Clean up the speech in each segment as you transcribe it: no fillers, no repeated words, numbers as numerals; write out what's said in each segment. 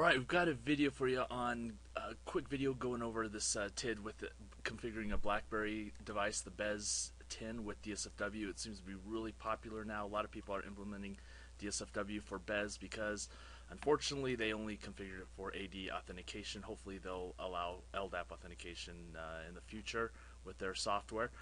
Alright, we've got a video for you on a quick video going over this TID with configuring a BlackBerry device, the Bez 10 with DSfW. It seems to be really popular now. A lot of people are implementing DSfW for Bez because unfortunately they only configured it for AD authentication. Hopefully they'll allow LDAP authentication in the future with their software.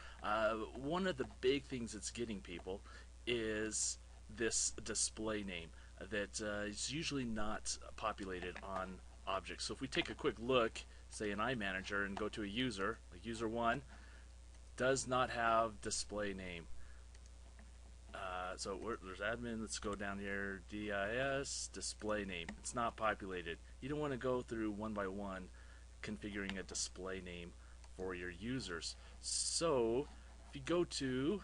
One of the big things that's getting people is this display name that is usually not populated on objects. So if we take a quick look, say in iManager, and go to a user, like user 1, does not have display name. So there's admin, let's go down here, DIS, display name. It's not populated. You don't want to go through one by one configuring a display name for your users. So if you go to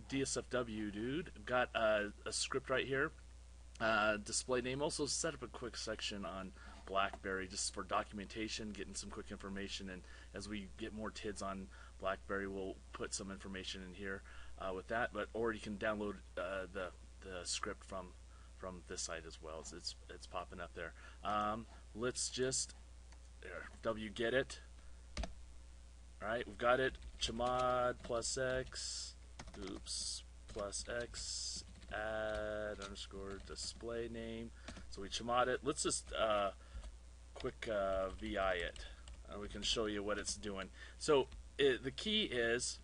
DSfW, dude, I've got a script right here, display name. Also set up a quick section on BlackBerry just for documentation, getting some quick information, and as we get more TIDs on BlackBerry, we'll put some information in here with that. But or you can download the script from this site as well. So it's popping up there. Let's just W get it. All right, we've got it. Chmod plus X. Oops, plus X, add underscore display name. So we chmod it. Let's just quick VI it. We can show you what it's doing. So the key is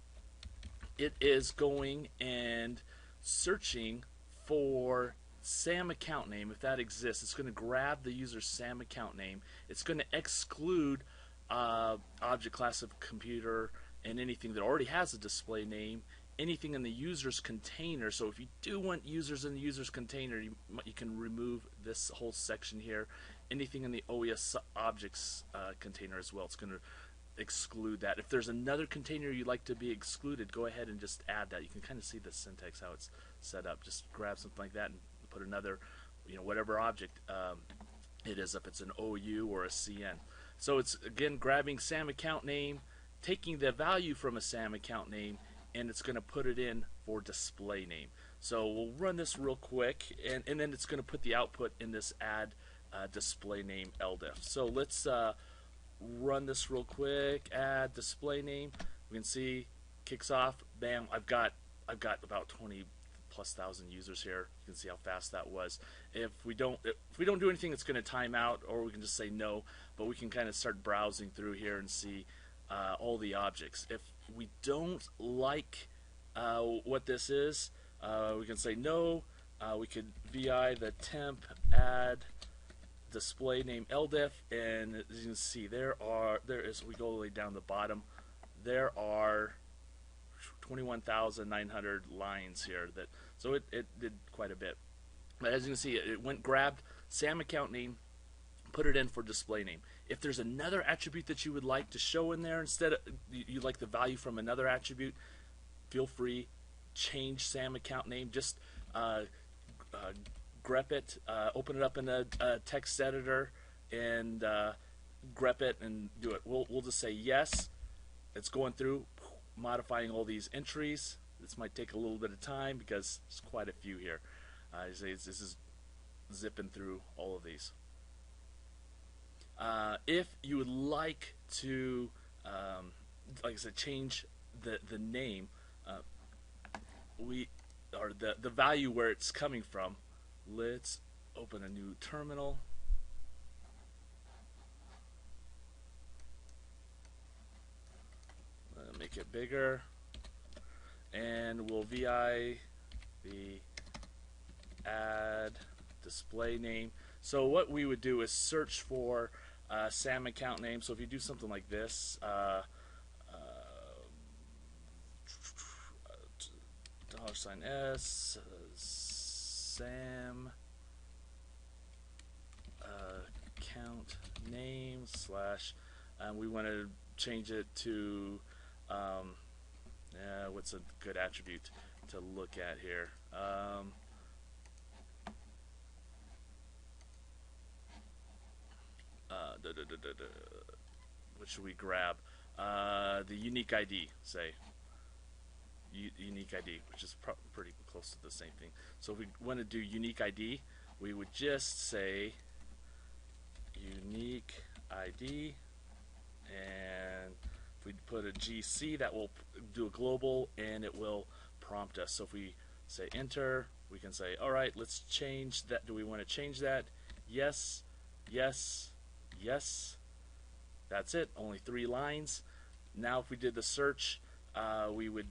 it is going and searching for SAM account name. If that exists, it's going to grab the user's SAM account name. It's going to exclude object class of computer and anything that already has a display name, anything in the user's container. So if you do want users in the user's container, you can remove this whole section here. Anything in the OES objects container as well, it's going to exclude that. If there's another container you'd like to be excluded, go ahead and just add that. You can kind of see the syntax, how it's set up. Just grab something like that and put another, whatever object it is, if it's an OU or a CN. So it's, again, grabbing SAM account name, taking the value from a SAM account name, and it's going to put it in for display name. So we'll run this real quick, and then it's going to put the output in this add display name LDIF. So let's run this real quick. Add display name. We can see kicks off. Bam! I've got about 20,000+ users here. You can see how fast that was. If we don't do anything, it's going to time out, or we can just say no. But we can kind of start browsing through here and see all the objects. If we don't like what this is, we can say no. We could VI the temp add display name LDIF, and as you can see, we go all the way down the bottom. There are 21,900 lines here. So it did quite a bit. But as you can see, it went grabbed SAM account name, put it in for display name. If there's another attribute that you would like to show in there, instead of you like the value from another attribute, feel free, change SAM account name. Just grep it, open it up in a text editor, and grep it and do it. We'll just say yes. It's going through, modifying all these entries. This might take a little bit of time because there's quite a few here. This is zipping through all of these. If you would like to, like I said, change the name, or the value where it's coming from, let's open a new terminal. Make it bigger, and we'll VI the add display name. So what we would do is search for SAM account name. So if you do something like this, $S SAM account name / and we want to change it to what's a good attribute to look at here? What should we grab? The unique ID, say. Unique ID, which is pretty close to the same thing. So if we want to do unique ID, we would just say unique ID, and if we put a GC, that will do a global and it will prompt us. So if we say enter, we can say, all right, let's change that. Do we want to change that? Yes, yes, yes. That's it, only 3 lines. Now if we did the search, we would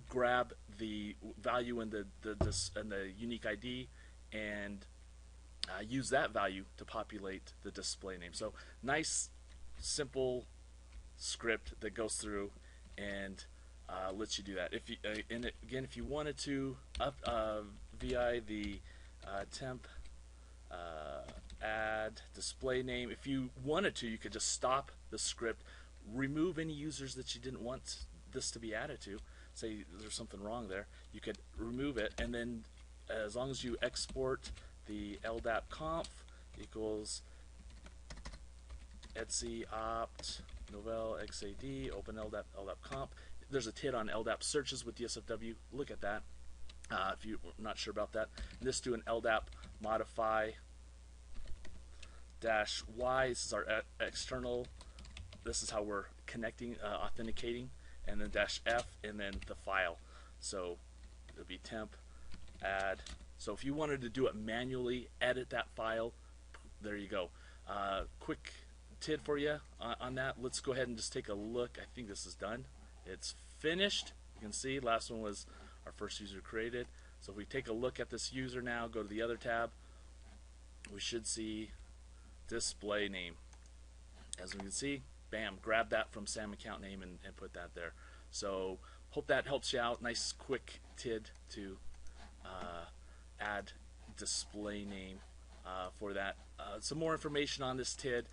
grab the value in the unique ID and use that value to populate the display name. So nice, simple script that goes through and lets you do that. If you, and again, if you wanted to VI the temp add display name, if you wanted to, you could just stop the script, remove any users that you didn't want this to be added to. Say there's something wrong there, you could remove it, and then as long as you export the LDAP conf equals etc opt novel xad open LDAP conf. There's a TID on LDAP searches with DSfW. Look at that if you're not sure about that. And this do an LDAP modify -y. This is our external. This is how we're connecting, authenticating, and then -f, and then the file. So it'll be temp add. So if you wanted to do it manually, edit that file, there you go. Quick TID for you on that. Let's go ahead and just take a look. I think this is done. It's finished. You can see last one was our first user created. So if we take a look at this user now, go to the other tab, we should see display name. As we can see, bam, grab that from SAM account name and put that there. So hope that helps you out. Nice quick TID to add display name for that. Some more information on this TID.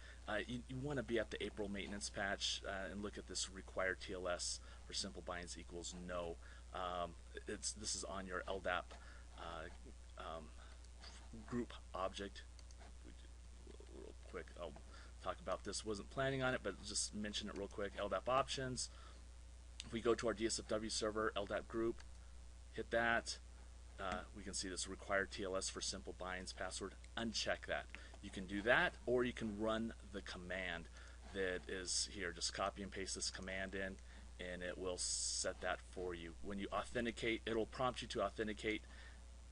You want to be at the April maintenance patch and look at this required TLS for simple binds equals no. This is on your LDAP group object. Real quick, I'll talk about this. Wasn't planning on it, but just mention it real quick. LDAP options. If we go to our DSfW server, LDAP group, hit that. We can see this required TLS for simple binds password. Uncheck that. You can do that, or you can run the command that is here. Just copy and paste this command in, and it will set that for you. When you authenticate, it'll prompt you to authenticate.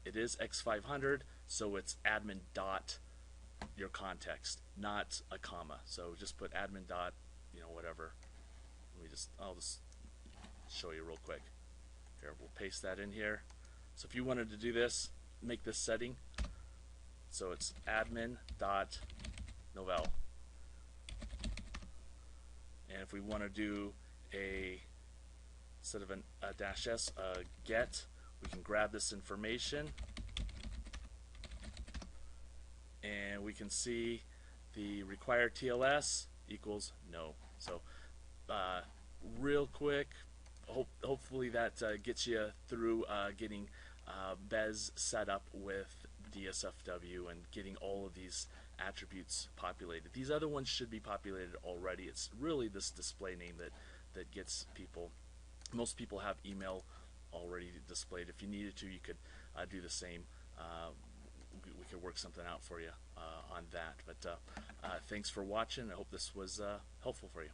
It is X500, so it's admin dot your context, not a comma. So just put admin dot, whatever. I'll just show you real quick. Here, we'll paste that in here. So if you wanted to do this, make this setting. So it's admin dot novel. And if we want to do instead of a -s, get, we can grab this information, and we can see the required TLS equals no. So real quick, hopefully that gets you through getting Bez set up with DSfW and getting all of these attributes populated. These other ones should be populated already. It's really this display name that gets people. Most people have email already displayed. If you needed to, you could do the same. We could work something out for you on that. But thanks for watching. I hope this was helpful for you.